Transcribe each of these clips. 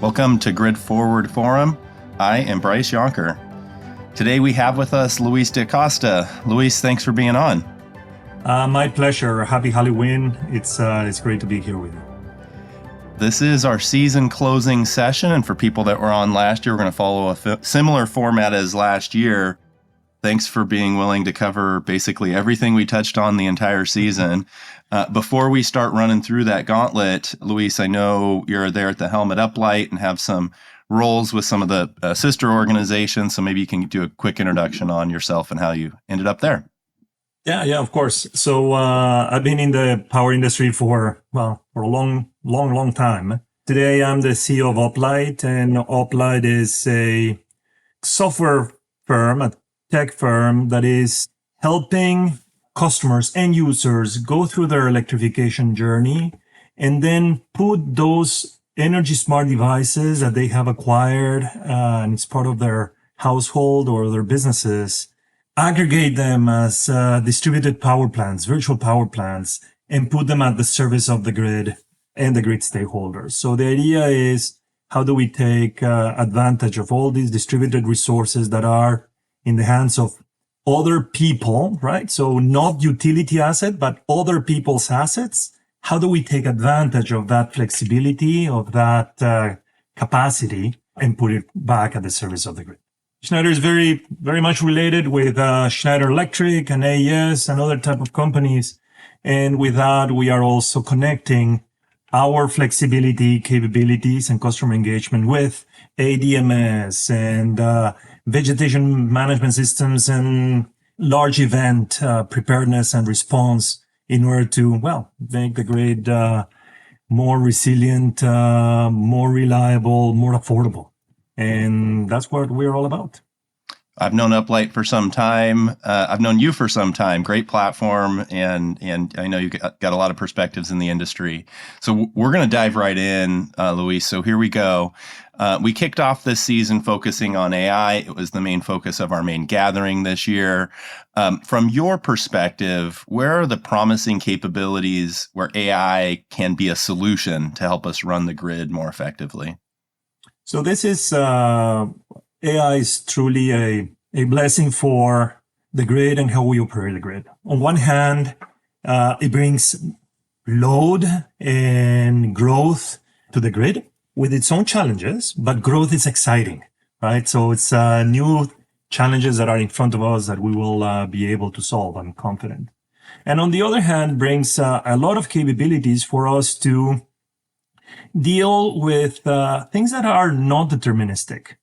Welcome to GridForward Forum. I am Bryce Yonker. Today we have with us Luis de Acosta. Luis, thanks for being on. My pleasure. Happy Halloween. It's great to be here with you. This is our season closing session, and for people that were on last year, we're going to follow a similar format as last year. Thanks for being willing to cover basically everything we touched on the entire season. Before we start running through that gauntlet, Luis, I know you're there at the helm at Uplight and have some roles with some of the sister organizations, so maybe you can do a quick introduction on yourself and how you ended up there. Yeah, of course. So I've been in the power industry for a long time. Today, I'm the CEO of Uplight, and Uplight is a software firm, a tech firm that is helping customers and users go through their electrification journey and then put those energy smart devices that they have acquired and it's part of their household or their businesses, aggregate them as distributed power plants, virtual power plants, and put them at the service of the grid and the grid stakeholders. So the idea is, how do we take advantage of all these distributed resources that are in the hands of other people, right? So not utility asset, but other people's assets. How do we take advantage of that flexibility, of that capacity, and put it back at the service of the grid? Schneider is very, very much related with Schneider Electric and AES and other type of companies. And with that, we are also connecting our flexibility capabilities and customer engagement with ADMS and vegetation management systems and large event preparedness and response in order to, make the grid more resilient, more reliable, more affordable. And that's what we're all about. I've known Uplight for some time. I've known you for some time. Great platform, and I know you got a lot of perspectives in the industry. So we're going to dive right in, Luis. So here we go. We kicked off this season focusing on AI. It was the main focus of our main gathering this year. From your perspective, where are the promising capabilities where AI can be a solution to help us run the grid more effectively? So this is AI is truly a blessing for the grid and how we operate the grid. On one hand, it brings load and growth to the grid with its own challenges, but growth is exciting, right? So it's new challenges that are in front of us that we will be able to solve, I'm confident. And on the other hand, brings a lot of capabilities for us to deal with things that are not deterministic,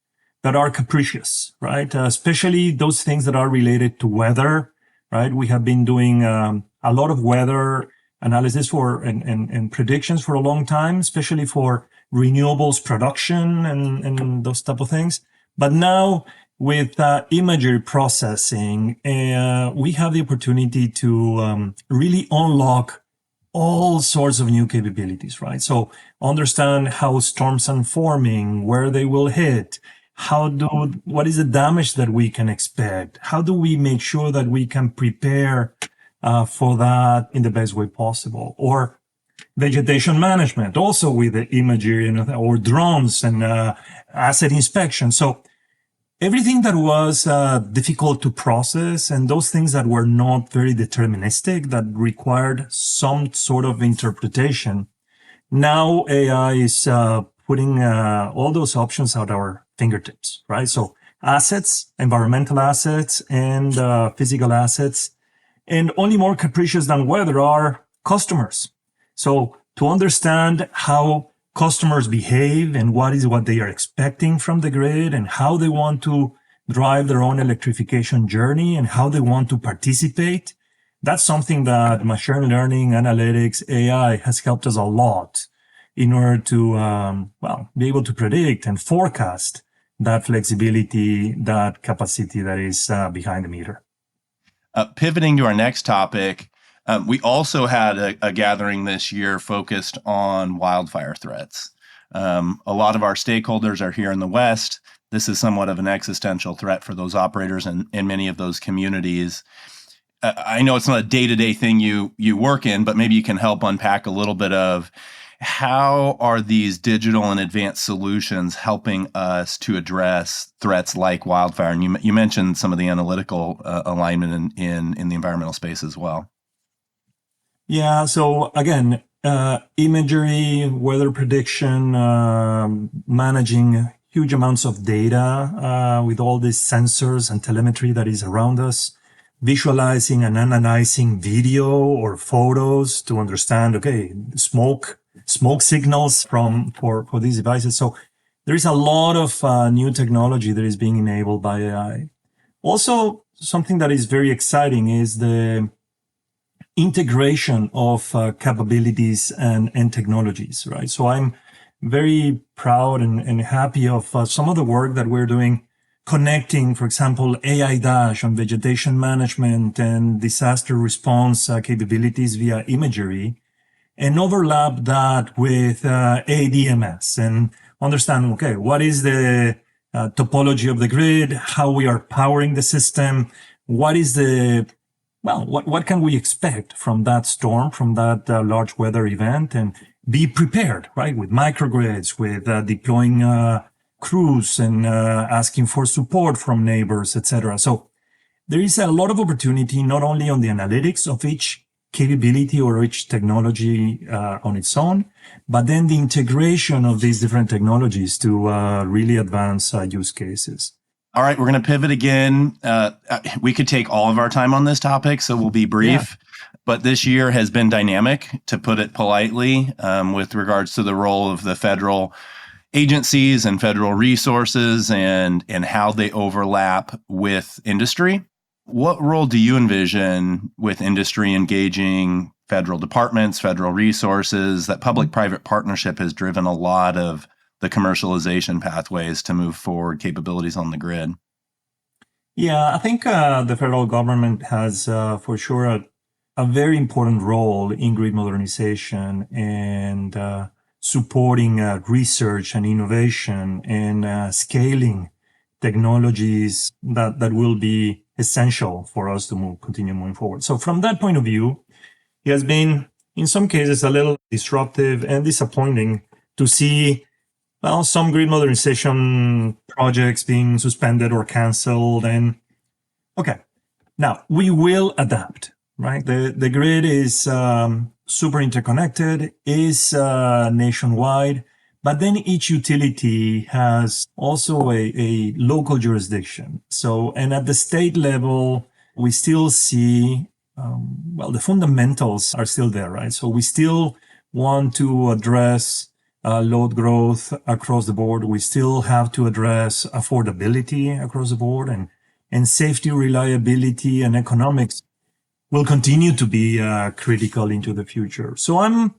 that are capricious, right? Especially those things that are related to weather, right? We have been doing a lot of weather analysis and predictions for a long time, especially for renewables production and those type of things. But now with imagery processing, we have the opportunity to really unlock all sorts of new capabilities, right? So understand how storms are forming, where they will hit, what is the damage that we can expect? How do we make sure that we can prepare for that in the best way possible? Or vegetation management, also with the imagery, or drones and asset inspection. So everything that was difficult to process and those things that were not very deterministic, that required some sort of interpretation, now AI is putting all those options at our fingertips, right? So assets, environmental assets, and physical assets, and only more capricious than weather are customers. So to understand how customers behave and what they are expecting from the grid and how they want to drive their own electrification journey and how they want to participate, that's something that machine learning, analytics, AI has helped us a lot in order to, be able to predict and forecast that flexibility, that capacity that is behind the meter. Pivoting to our next topic, we also had a gathering this year focused on wildfire threats. A lot of our stakeholders are here in the West. This is somewhat of an existential threat for those operators in many of those communities. I know it's not a day-to-day thing you work in, but maybe you can help unpack a little bit of How are these digital and advanced solutions helping us to address threats like wildfire? And you mentioned some of the analytical alignment in the environmental space as well. Yeah. So again, imagery, weather prediction, managing huge amounts of data with all these sensors and telemetry that is around us, visualizing and analyzing video or photos to understand, okay, smoke signals for these devices. So there is a lot of new technology that is being enabled by AI. Also, something that is very exciting is the integration of capabilities and technologies, right? So I'm very proud and happy of some of the work that we're doing, connecting, for example, AI Dash on vegetation management and disaster response capabilities via imagery, and overlap that with ADMS and understand, okay, what is the topology of the grid, how we are powering the system, what is the what can we expect from that storm, from that large weather event, and be prepared, right? With microgrids, with deploying crews and asking for support from neighbors, etc. So there is a lot of opportunity, not only on the analytics of each capability or each technology on its own, but then the integration of these different technologies to really advance use cases. All right, we're going to pivot again. We could take all of our time on this topic, so we'll be brief. Yeah. But this year has been dynamic, to put it politely, with regards to the role of the federal agencies and federal resources and how they overlap with industry. What role do you envision with industry engaging federal departments, federal resources? That public-private partnership has driven a lot of the commercialization pathways to move forward capabilities on the grid. Yeah, I think the federal government has for sure a very important role in grid modernization and supporting research and innovation and scaling technologies that will be essential for us to continue moving forward. So from that point of view, it has been, in some cases, a little disruptive and disappointing to see some grid modernization projects being suspended or canceled. And okay, now we will adapt, right? The grid is super interconnected, is nationwide, but then each utility has also a local jurisdiction. So, and at the state level, we still see, the fundamentals are still there, right? So we still want to address load growth across the board. We still have to address affordability across the board, and safety, reliability, and economics will continue to be critical into the future. So I'm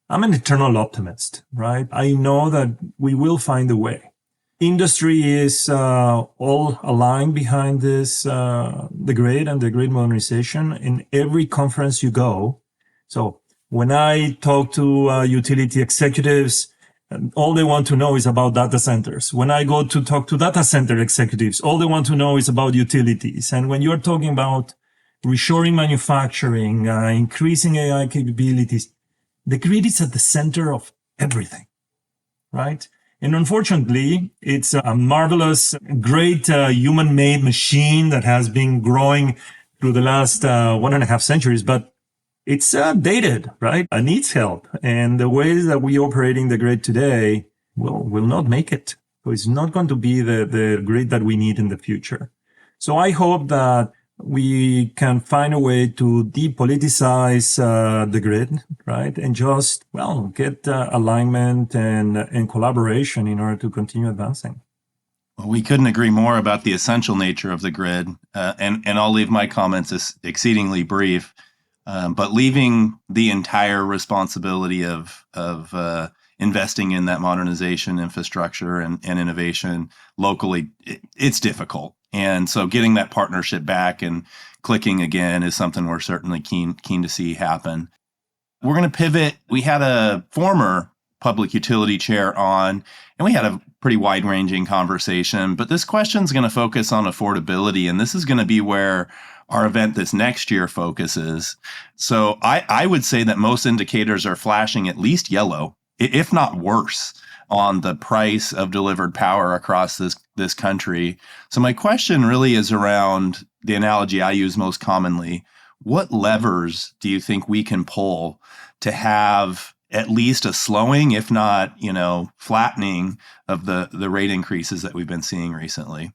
an eternal optimist, right? I know that we will find a way. Industry is all aligned behind this, the grid and the grid modernization in every conference you go. So when I talk to utility executives, all they want to know is about data centers. When I go to talk to data center executives, all they want to know is about utilities. And when you're talking about reshoring manufacturing, increasing AI capabilities, the grid is at the center of everything, right? And unfortunately, it's a marvelous, great human-made machine that has been growing through the last 1.5 centuries, but it's dated, right? It needs help. And the ways that we operating the grid today will not make it. So it's not going to be the grid that we need in the future. So I hope that we can find a way to depoliticize the grid, right? And just, get alignment and collaboration in order to continue advancing. Well, we couldn't agree more about the essential nature of the grid. And I'll leave my comments as exceedingly brief. But leaving the entire responsibility of investing in that modernization infrastructure and innovation locally, it's difficult. And so getting that partnership back and clicking again is something we're certainly keen to see happen. We're going to pivot. We had a former public utility chair on, and we had a pretty wide-ranging conversation. But this question is going to focus on affordability, and this is going to be where our event this next year focuses. So I would say that most indicators are flashing at least yellow if not worse, on the price of delivered power across this country. So my question really is around the analogy I use most commonly. What levers do you think we can pull to have at least a slowing, if not, flattening of the rate increases that we've been seeing recently?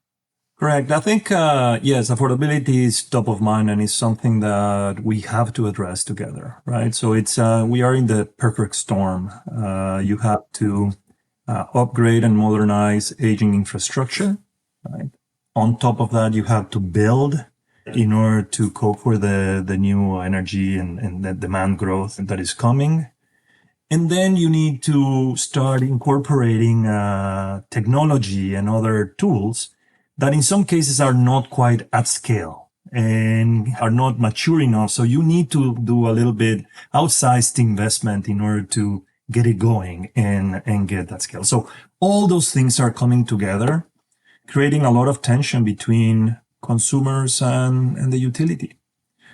Correct. I think, yes, affordability is top of mind and is something that we have to address together, right? So we are in the perfect storm. You have to upgrade and modernize aging infrastructure, right? On top of that, you have to build in order to cope with the new energy and the demand growth that is coming. And then you need to start incorporating technology and other tools that in some cases are not quite at scale and are not mature enough. So you need to do a little bit outsized investment in order to get it going and get that scale. So all those things are coming together, creating a lot of tension between consumers and the utility.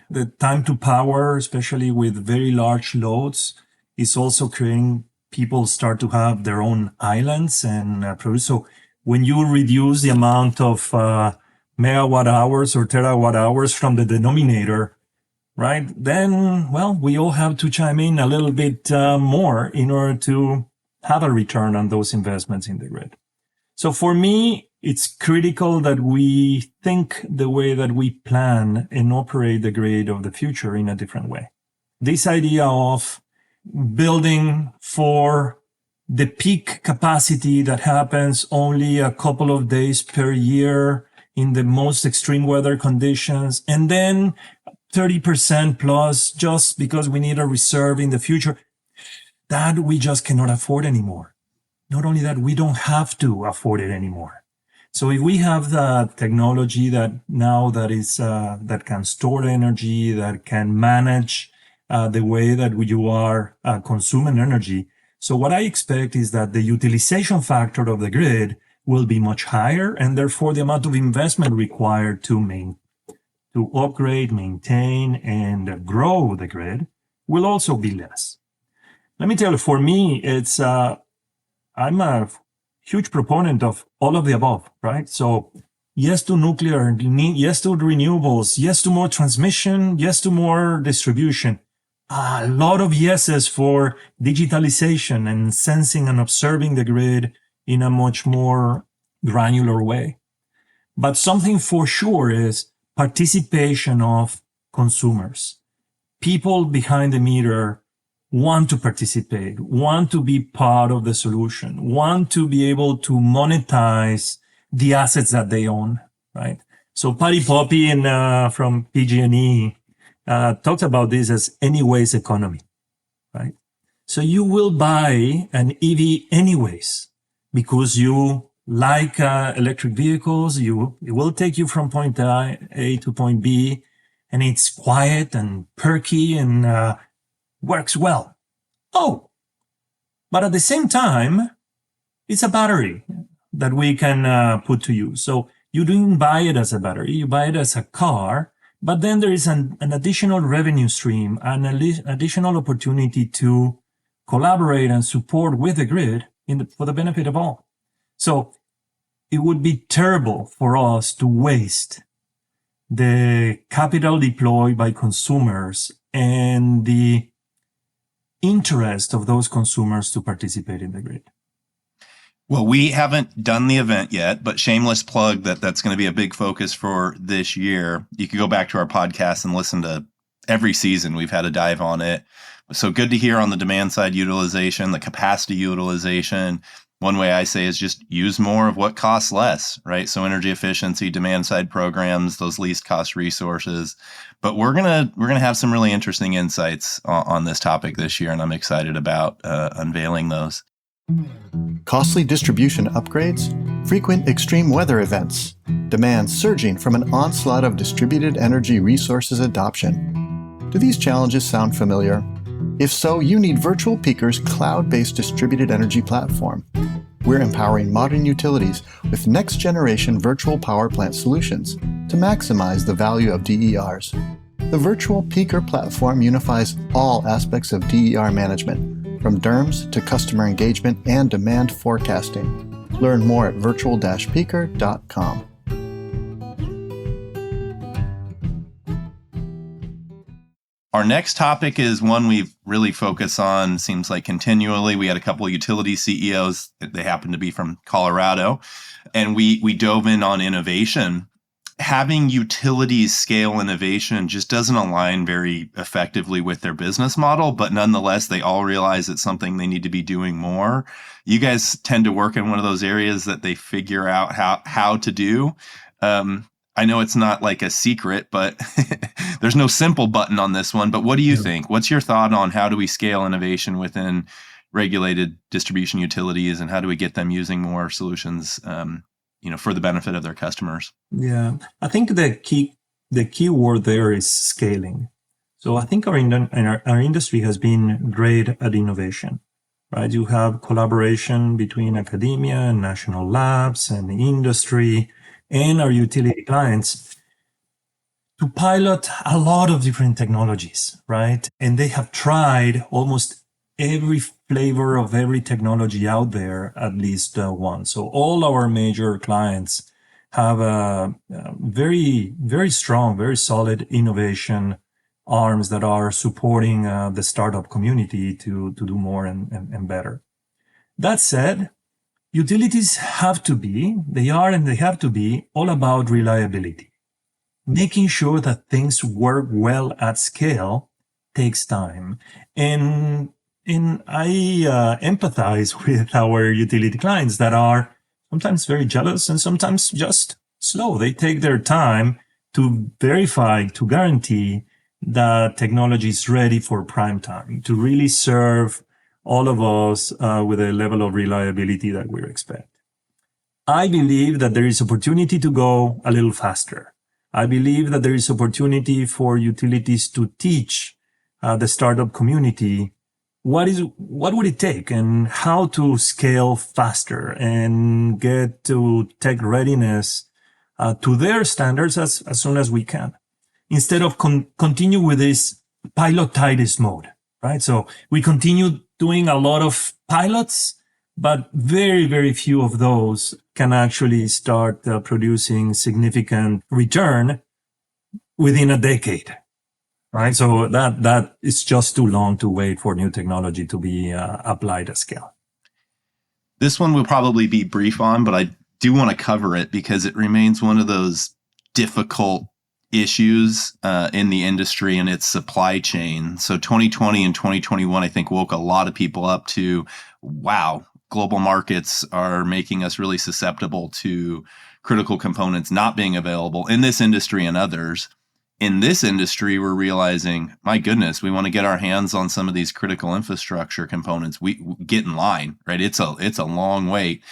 The time to power, especially with very large loads, is also creating people start to have their own islands and produce. So when you reduce the amount of megawatt hours or terawatt hours from the denominator, right, then, well, we all have to chime in a little bit more in order to have a return on those investments in the grid. So for me, it's critical that we think the way that we plan and operate the grid of the future in a different way. This idea of building for the peak capacity that happens only a couple of days per year in the most extreme weather conditions, and then 30% plus just because we need a reserve in the future, that we just cannot afford anymore. Not only that, we don't have to afford it anymore. So if we have the technology that can store energy, that can manage the way that you are consuming energy. So what I expect is that the utilization factor of the grid will be much higher, and therefore the amount of investment required to upgrade, maintain, and grow the grid will also be less. Let me tell you, for me, I'm a huge proponent of all of the above, right? So yes to nuclear, yes to renewables, yes to more transmission, yes to more distribution. A lot of yeses for digitalization and sensing and observing the grid in a much more granular way. But something for sure is participation of consumers. People behind the meter want to participate, want to be part of the solution, want to be able to monetize the assets that they own, right? So Patty Poppy from PG&E talked about this as anyways economy, right? So you will buy an EV anyways because you like electric vehicles. It will take you from point A to point B, and it's quiet and perky and works well. Oh, but at the same time, it's a battery that we can put to use. So you didn't buy it as a battery, you buy it as a car. But then there is an additional revenue stream, an additional opportunity to collaborate and support with the grid for the benefit of all. So it would be terrible for us to waste the capital deployed by consumers and the interest of those consumers to participate in the grid. Well, we haven't done the event yet, but shameless plug that's going to be a big focus for this year. You can go back to our podcast and listen to every season. We've had a dive on it. So good to hear on the demand side utilization, the capacity utilization. One way I say is just use more of what costs less, right? So energy efficiency, demand side programs, those least cost resources. But we're gonna have some really interesting insights on this topic this year, and I'm excited about unveiling those. Costly distribution upgrades, frequent extreme weather events, demand surging from an onslaught of distributed energy resources adoption. Do these challenges sound familiar? If so, you need Virtual Peaker's cloud-based distributed energy platform. We're empowering modern utilities with next-generation virtual power plant solutions to maximize the value of DERs. The Virtual Peaker platform unifies all aspects of DER management, from DERMS to customer engagement and demand forecasting. Learn more at virtual-peaker.com. Our next topic is one we've really focused on, seems like continually. We had a couple of utility CEOs, they happen to be from Colorado, and we dove in on innovation. Having utilities scale innovation just doesn't align very effectively with their business model, but nonetheless, they all realize it's something they need to be doing more. You guys tend to work in one of those areas that they figure out how to do. I know it's not like a secret, but there's no simple button on this one. But what do you think? What's your thought on how do we scale innovation within regulated distribution utilities, and how do we get them using more solutions, for the benefit of their customers? Yeah, I think the key word there is scaling. So I think our industry has been great at innovation, right? You have collaboration between academia and national labs and the industry and our utility clients to pilot a lot of different technologies, right? And they have tried almost every flavor of every technology out there, at least one. So all our major clients have a very, very strong, very solid innovation arms that are supporting the startup community to do more and better. That said, utilities have to be all about reliability. Making sure that things work well at scale takes time. And I empathize with our utility clients that are sometimes very jealous and sometimes just slow. They take their time to verify, to guarantee that technology is ready for prime time, to really serve all of us with a level of reliability that we expect. I believe that there is opportunity to go a little faster. I believe that there is opportunity for utilities to teach the startup community what would it take and how to scale faster and get to tech readiness to their standards as soon as we can, instead of continue with this pilotitis mode, right? So we continue doing a lot of pilots, but very, very few of those can actually start producing significant return within a decade, right? So that is just too long to wait for new technology to be applied at scale. This one will probably be brief on, but I do want to cover it because it remains one of those difficult issues in the industry and its supply chain. So 2020 and 2021, I think, woke a lot of people up to, wow, global markets are making us really susceptible to critical components not being available in this industry and others. In this industry, we're realizing, my goodness, we want to get our hands on some of these critical infrastructure components. We get in line, right? It's a long wait.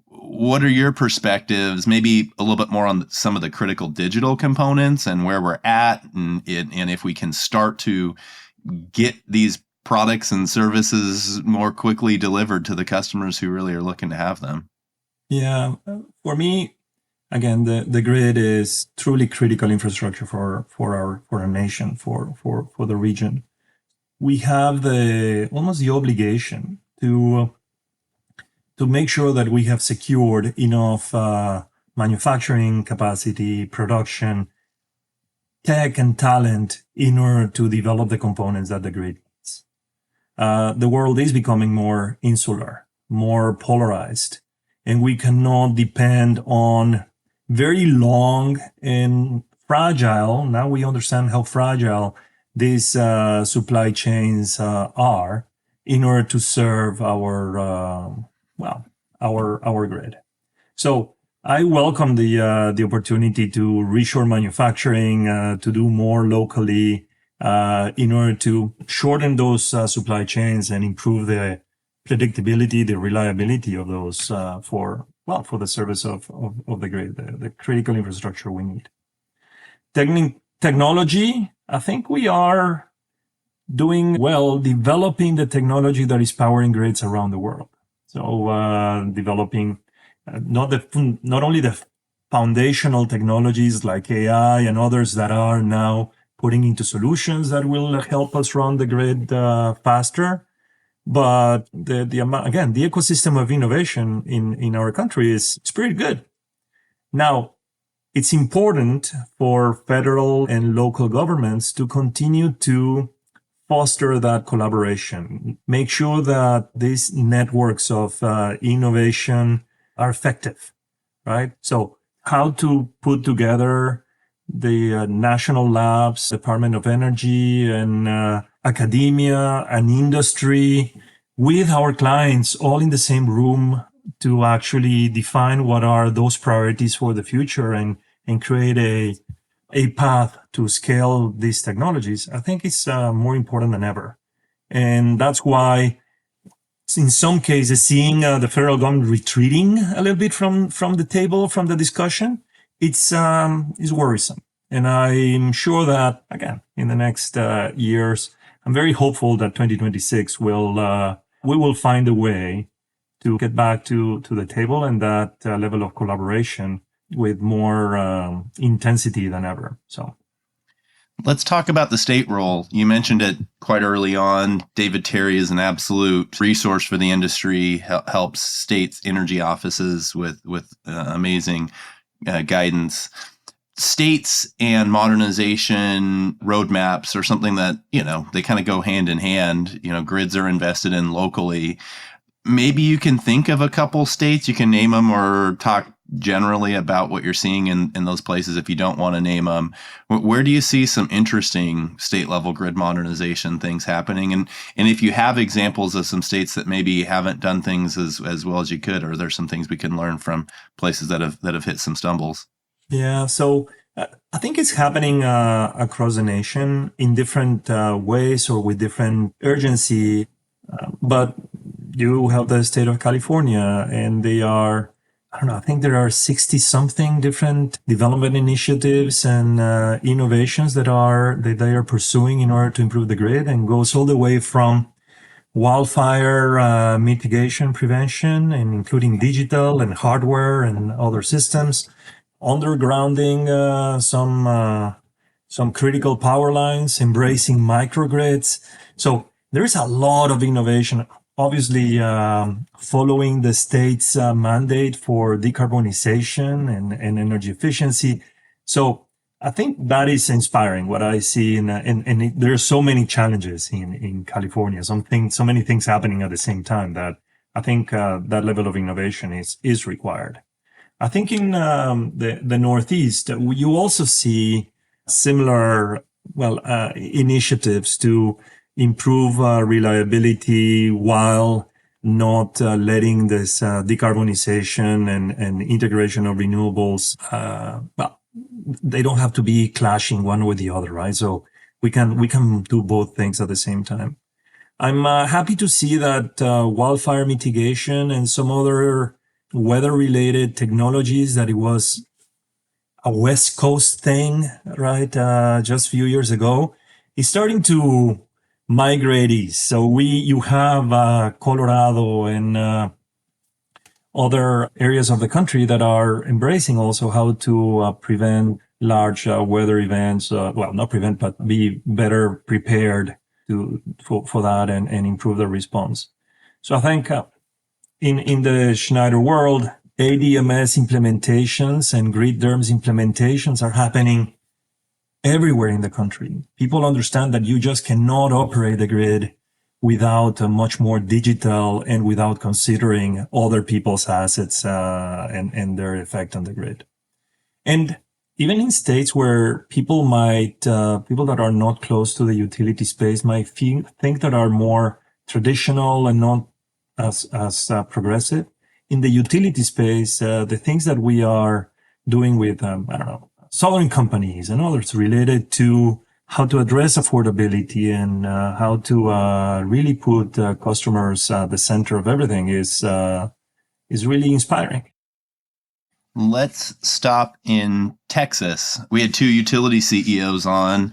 What are your perspectives, maybe a little bit more on some of the critical digital components and where we're at, and if we can start to get these products and services more quickly delivered to the customers who really are looking to have them? Yeah, for me, again, the grid is truly critical infrastructure for our nation, for the region. We have almost the obligation to make sure that we have secured enough manufacturing capacity, production, tech, and talent in order to develop the components that the grid needs. The world is becoming more insular, more polarized, and we cannot depend on very long and fragile. Now we understand how fragile these supply chains are in order to serve our grid. So I welcome the opportunity to reshore manufacturing, to do more locally, in order to shorten those supply chains and improve the predictability, the reliability of those for the service of the grid, the critical infrastructure we need. Technology, I think we are doing well developing the technology that is powering grids around the world. So developing not only the foundational technologies like AI and others that are now putting into solutions that will help us run the grid faster, But the amount, again, the ecosystem of innovation in our country is pretty good. Now, it's important for federal and local governments to continue to foster that collaboration, make sure that these networks of innovation are effective, right? So how to put together the national labs, Department of Energy, and academia and industry with our clients all in the same room to actually define what are those priorities for the future and create a path to scale these technologies, I think it's more important than ever. And that's why in some cases, seeing the federal government retreating a little bit from the table, from the discussion, it's worrisome. And I'm sure that, again, in the next years, I'm very hopeful that 2026 we will find a way to get back to the table and that level of collaboration with more intensity than ever. So let's talk about the state role. You mentioned it quite early on. David Terry is an absolute resource for the industry, helps states' energy offices with amazing guidance. States and modernization roadmaps are something that, they kind of go hand in hand. Grids are invested in locally. Maybe you can think of a couple states, you can name them or talk generally about what you're seeing in those places if you don't want to name them. Where do you see some interesting state level grid modernization things happening? And if you have examples of some states that maybe haven't done things as well as you could, or there's some things we can learn from places that have hit some stumbles? Yeah, so I think it's happening across the nation in different ways or with different urgency. But you have the state of California, and they are, I think there are 60 something different development initiatives and innovations that they are pursuing in order to improve the grid, and goes all the way from wildfire mitigation prevention, and including digital and hardware and other systems, undergrounding some critical power lines, embracing microgrids. So there is a lot of innovation, obviously following the state's mandate for decarbonization and energy efficiency. So I think that is inspiring what I see, and there are so many challenges in California, so many things happening at the same time that I think that level of innovation is required. I think in the Northeast, you also see similar initiatives to improve reliability while not letting this decarbonization and integration of renewables. They don't have to be clashing one with the other, right? So we can do both things at the same time. I'm happy to see that wildfire mitigation and some other weather-related technologies, that it was a West Coast thing, right? Just a few years ago, is starting to migrate east. So you have Colorado and other areas of the country that are embracing also how to prevent large weather events. Not prevent, but be better prepared for that and improve the response. So I think in the Schneider world, ADMS implementations and grid DERMS implementations are happening everywhere in the country. People understand that you just cannot operate the grid without a much more digital and without considering other people's assets and their effect on the grid. And even in states where people that are not close to the utility space might think that are more traditional and not as progressive, in the utility space, the things that we are doing with, solar companies and others related to how to address affordability and how to really put customers at the center of everything is really inspiring. Let's stop in Texas. We had two utility CEOs on,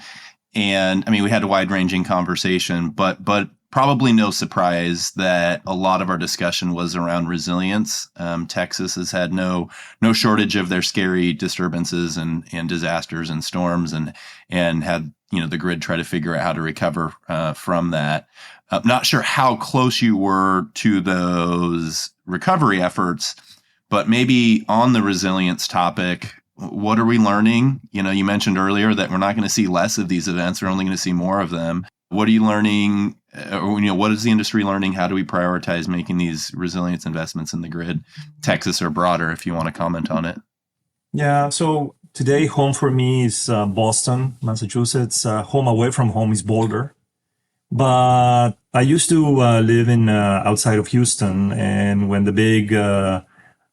and we had a wide-ranging conversation, but probably no surprise that a lot of our discussion was around resilience. Texas has had no shortage of their scary disturbances and disasters and storms, and had the grid try to figure out how to recover from that. Not sure how close you were to those recovery efforts, but maybe on the resilience topic, what are we learning? You mentioned earlier that we're not going to see less of these events; we're only going to see more of them. What are you learning? What is the industry learning? How do we prioritize making these resilience investments in the grid, Texas or broader, if you want to comment on it? Yeah, so today home for me is Boston, Massachusetts. Home away from home is Boulder. But I used to live in outside of Houston, and when the big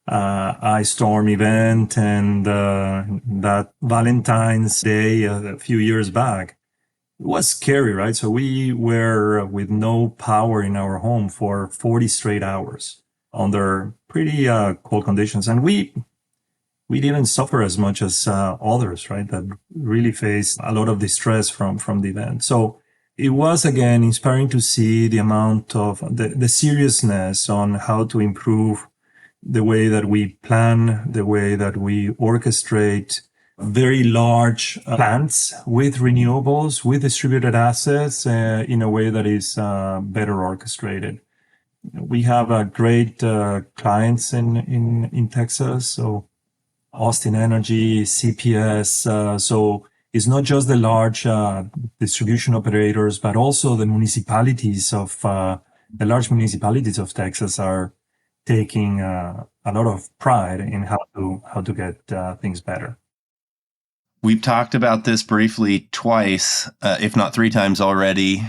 ice storm event and that Valentine's Day a few years back, it was scary, right? So we were with no power in our home for 40 straight hours under pretty cold conditions. And we didn't suffer as much as others, right? That really faced a lot of distress from the event. So it was, again, inspiring to see the amount of the seriousness on how to improve the way that we plan, the way that we orchestrate very large plants with renewables, with distributed assets in a way that is better orchestrated. We have great clients in Texas, so Austin Energy, CPS. So it's not just the large distribution operators, but also the municipalities of the large municipalities of Texas are taking a lot of pride in how to get things better. We've talked about this briefly twice, if not 3 times already.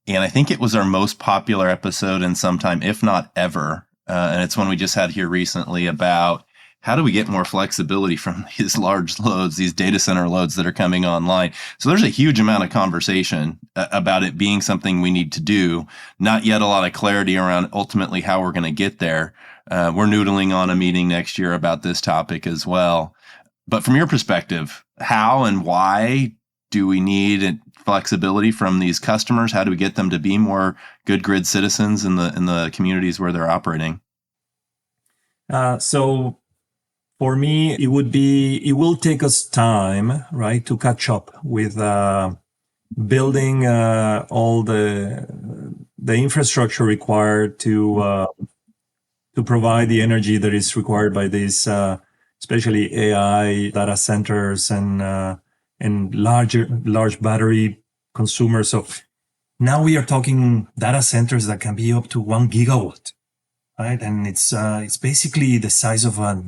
And I think it was our most popular episode in some time, if not ever. And it's one we just had here recently about how do we get more flexibility from these large loads, these data center loads that are coming online. So there's a huge amount of conversation about it being something we need to do. Not yet a lot of clarity around ultimately how we're going to get there. We're noodling on a meeting next year about this topic as well. But from your perspective, how and why do we need flexibility from these customers? How do we get them to be more good grid citizens in the communities where they're operating? So for me, it will take us time, right, to catch up with building all the infrastructure required to provide the energy that is required by these especially AI data centers and large battery consumers. So now we are talking data centers that can be up to 1 gigawatt, right? And it's basically the size of a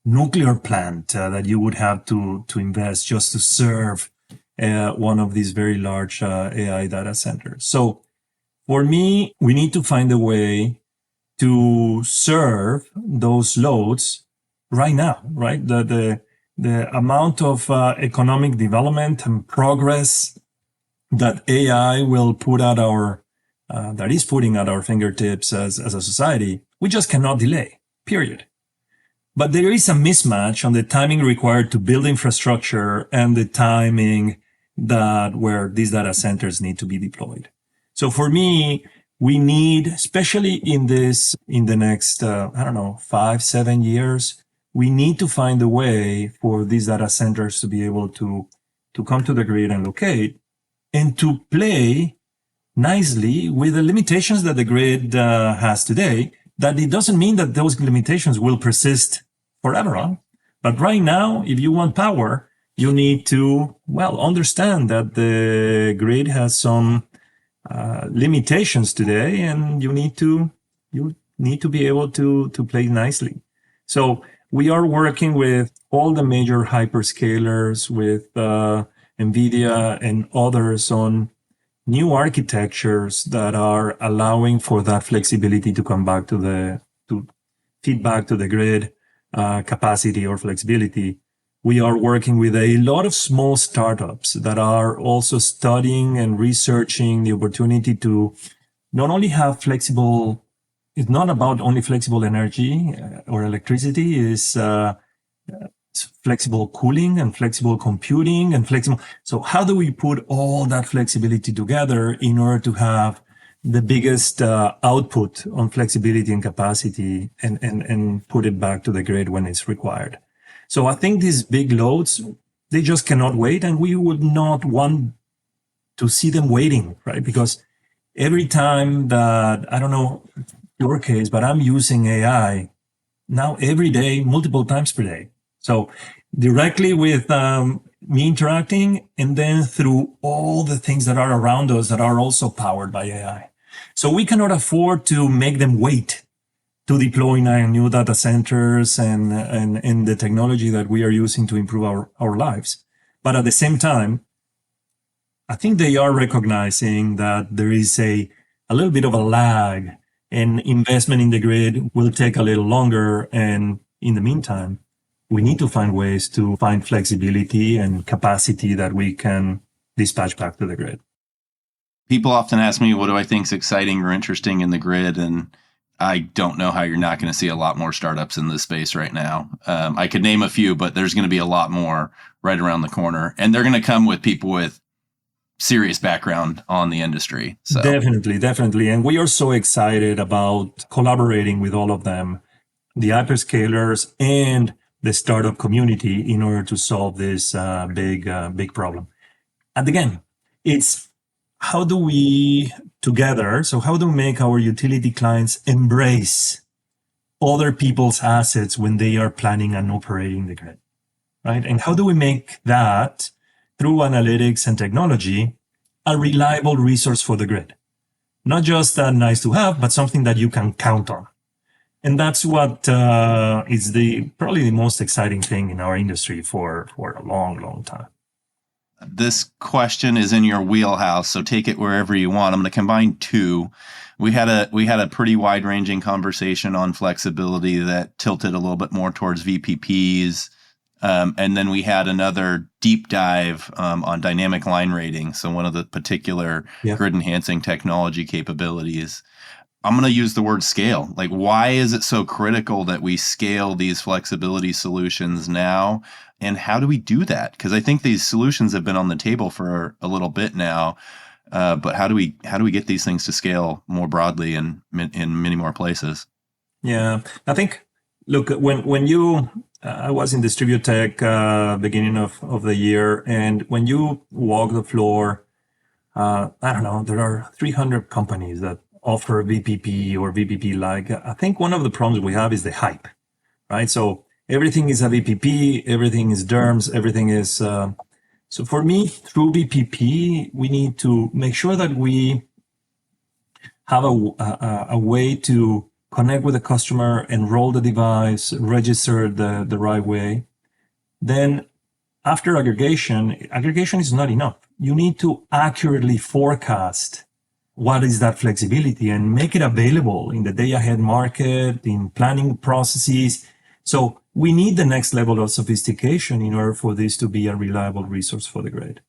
nuclear plant that you would have to invest just to serve one of these very large AI data centers. So for me, we need to find a way to serve those loads right now, right? The amount of economic development and progress that AI will put at that is putting at our fingertips as a society, we just cannot delay, period. But there is a mismatch on the timing required to build infrastructure and the timing where these data centers need to be deployed. So for me, we need, especially in the next, 5-7 years, we need to find a way for these data centers to be able to come to the grid and locate and to play nicely with the limitations that the grid has today. That it doesn't mean that those limitations will persist forever on. But right now, if you want power, you need to, understand that the grid has some limitations today, and you need to be able to play nicely. So we are working with all the major hyperscalers, with NVIDIA and others on new architectures that are allowing for that flexibility to come back to feed back to the grid capacity or flexibility. We are working with a lot of small startups that are also studying and researching the opportunity to not only have flexible. It's not about only flexible energy or electricity. It's flexible cooling and flexible computing and flexible. So how do we put all that flexibility together in order to have the biggest output on flexibility and capacity and put it back to the grid when it's required. So I think these big loads, they just cannot wait, and we would not want to see them waiting, right? Because every time that, I don't know your case, but I'm using AI now every day, multiple times per day. So directly with me interacting, and then through all the things that are around us that are also powered by AI. So we cannot afford to make them wait to deploy new data centers and the technology that we are using to improve our lives. But at the same time, I think they are recognizing that there is a little bit of a lag, and investment in the grid will take a little longer. And in the meantime, we need to find ways to find flexibility and capacity that we can dispatch back to the grid. People often ask me, what do I think is exciting or interesting in the grid? And I don't know how you're not going to see a lot more startups in this space right now. I could name a few, but there's going to be a lot more right around the corner. And they're going to come with people with serious background on the industry. So. Definitely. And we are so excited about collaborating with all of them, the hyperscalers and the startup community, in order to solve this big problem. And again, it's how do we make our utility clients embrace other people's assets when they are planning and operating the grid, right? And how do we make that, through analytics and technology, a reliable resource for the grid? Not just a nice to have, but something that you can count on. And that's what is probably the most exciting thing in our industry for a long, long time. This question is in your wheelhouse, so take it wherever you want. I'm going to combine two. We had a pretty wide-ranging conversation on flexibility that tilted a little bit more towards VPPs. And then we had another deep dive on dynamic line rating, so one of the particular grid-enhancing technology capabilities. I'm going to use the word scale. Like, why is it so critical that we scale these flexibility solutions now? And how do we do that? Because I think these solutions have been on the table for a little bit now. But how do we get these things to scale more broadly and in many more places? Yeah, I think, look, when you, I was in Distributech beginning of the year, and when you walk the floor, I don't know, there are 300 companies that offer VPP or VPP-like. I think one of the problems we have is the hype, right? So everything is a VPP, everything is DERMS, everything is... So for me, through VPP, we need to make sure that we have a way to connect with the customer, enroll the device, register the right way. Then after aggregation is not enough. You need to accurately forecast what is that flexibility and make it available in the day-ahead market, in planning processes. So we need the next level of sophistication in order for this to be a reliable resource for the grid.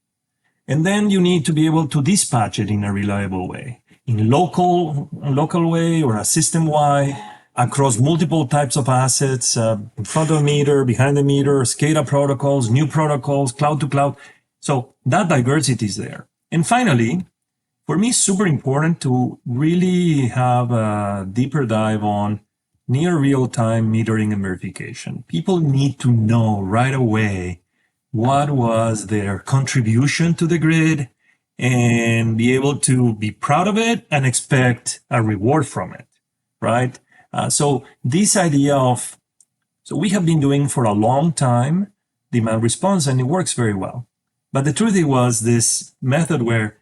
And then you need to be able to dispatch it in a reliable way, in local way or a system-wide, across multiple types of assets, in front of the meter, behind the meter, SCADA protocols, new protocols, cloud to cloud. So that diversity is there. And finally, for me, it's super important to really have a deeper dive on near real-time metering and verification. People need to know right away what was their contribution to the grid and be able to be proud of it and expect a reward from it, right? So this idea of, so we have been doing for a long time demand response, and it works very well. But the truth was this method where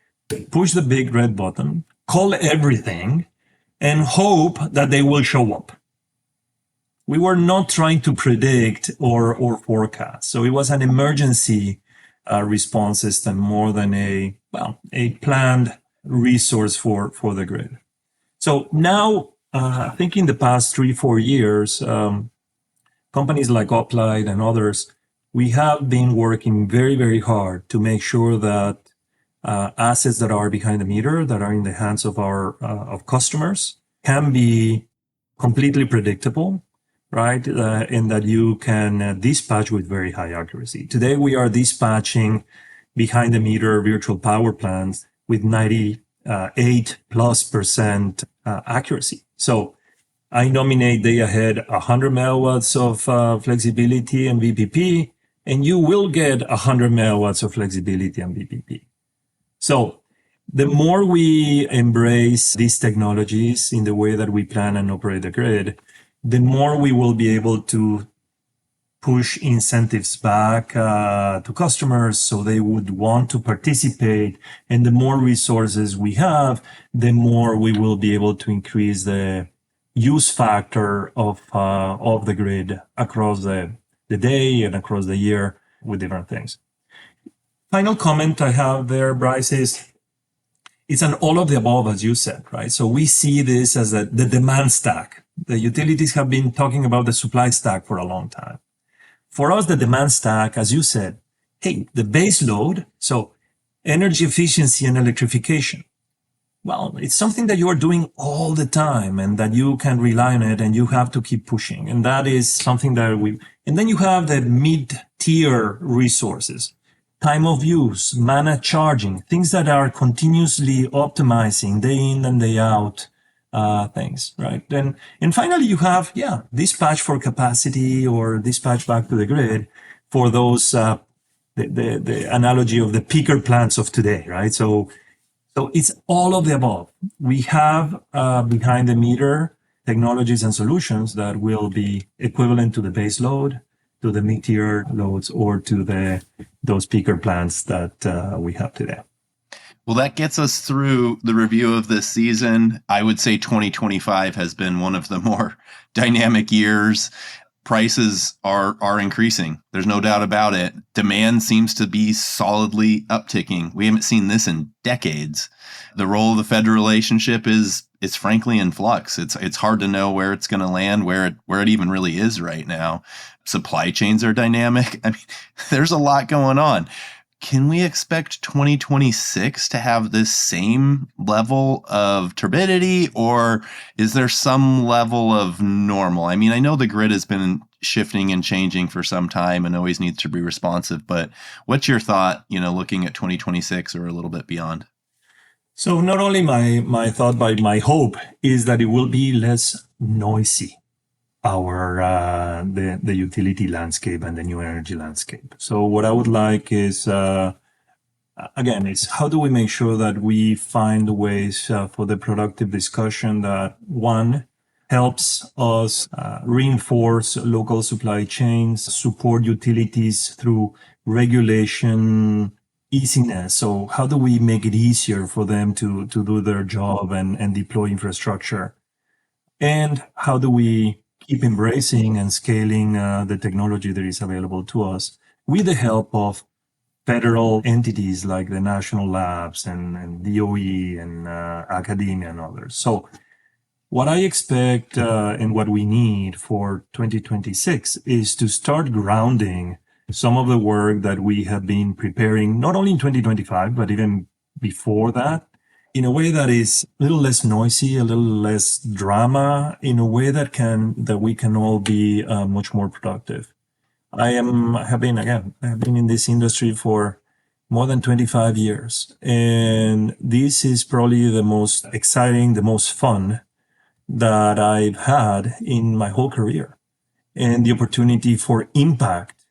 push the big red button, call everything, and hope that they will show up. We were not trying to predict or forecast. So it was an emergency response system more than a planned resource for the grid. So now, I think in the past 3-4 years, companies like Uplight and others, we have been working very, very hard to make sure that assets that are behind the meter, that are in the hands of our of customers, can be completely predictable, right? And that you can dispatch with very high accuracy. Today, we are dispatching behind the meter virtual power plants with 90 8+% accuracy. So I nominate day ahead 100 megawatts of flexibility and VPP, and you will get 100 megawatts of flexibility and VPP. So the more we embrace these technologies in the way that we plan and operate the grid, the more we will be able to push incentives back to customers so they would want to participate. And the more resources we have, the more we will be able to increase the use factor of the grid across the day and across the year with different things. Final comment I have there, Bryce, is it's an all of the above, as you said, right? So we see this as the demand stack. The utilities have been talking about the supply stack for a long time. For us, the demand stack, as you said, hey, the base load, so energy efficiency and electrification. Well, it's something that you are doing all the time and that you can rely on it and you have to keep pushing. And that is something that and then you have the mid-tier resources, time of use, managed charging, things that are continuously optimizing day in and day out. Things, right? And finally, you have, dispatch for capacity or dispatch back to the grid for those, the analogy of the peaker plants of today, right? So it's all of the above. We have behind the meter technologies and solutions that will be equivalent to the base load, to the mid-tier loads, or to those peaker plants that we have today. Well, that gets us through the review of this season. I would say 2025 has been one of the more dynamic years. Prices are increasing. There's no doubt about it. Demand seems to be solidly upticking. We haven't seen this in decades. The role of the Fed relationship is frankly in flux. It's hard to know where it's going to land, where it even really is right now. Supply chains are dynamic. I mean, there's a lot going on. Can we expect 2026 to have this same level of turbidity, or is there some level of normal? I mean, I know the grid has been shifting and changing for some time and always needs to be responsive, but what's your thought, looking at 2026 or a little bit beyond? So not only my thought, but my hope is that it will be less noisy, the utility landscape and the new energy landscape. So what I would like is, again, is how do we make sure that we find ways for the productive discussion that, one, helps us reinforce local supply chains, support utilities through regulation easiness. So how do we make it easier for them to do their job and deploy infrastructure? And how do we keep embracing and scaling the technology that is available to us with the help of federal entities like the national labs and DOE and academia and others. So what I expect and what we need for 2026 is to start grounding some of the work that we have been preparing, not only in 2025, but even before that, in a way that is a little less noisy, a little less drama, in a way that we can all be much more productive. I have been in this industry for more than 25 years, and this is probably the most exciting, the most fun that I've had in my whole career, and the opportunity for impact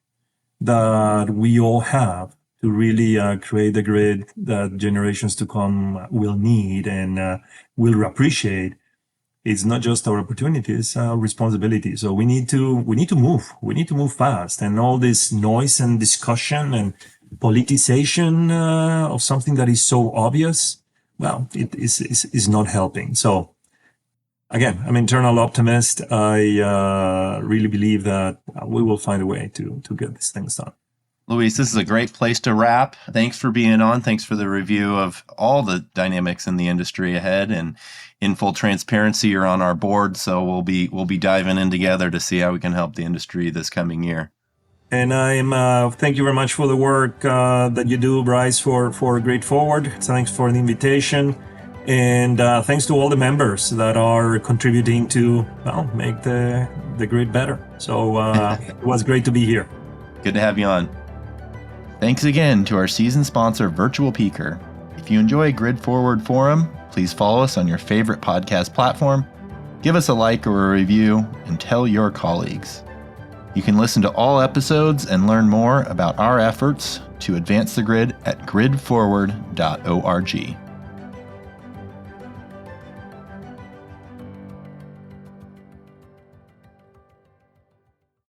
that we all have to really create the grid that generations to come will need and will appreciate. It's not just our opportunity, it's our responsibility. So we need to move. We need to move fast. And all this noise and discussion and politicization of something that is so obvious, well, it is not helping. So again, I'm an eternal optimist. I really believe that we will find a way to get these things done. Luis, this is a great place to wrap. Thanks for being on. Thanks for the review of all the dynamics in the industry ahead. And in full transparency, you're on our board, so we'll be diving in together to see how we can help the industry this coming year. And thank you very much for the work that you do, Bryce, for GridForward. Thanks for the invitation. And thanks to all the members that are contributing to, make the grid better. So it was great to be here. Good to have you on. Thanks again to our season sponsor, Virtual Peaker. If you enjoy GridForward Forum, please follow us on your favorite podcast platform, give us a like or a review, and tell your colleagues. You can listen to all episodes and learn more about our efforts to advance the grid at gridforward.org.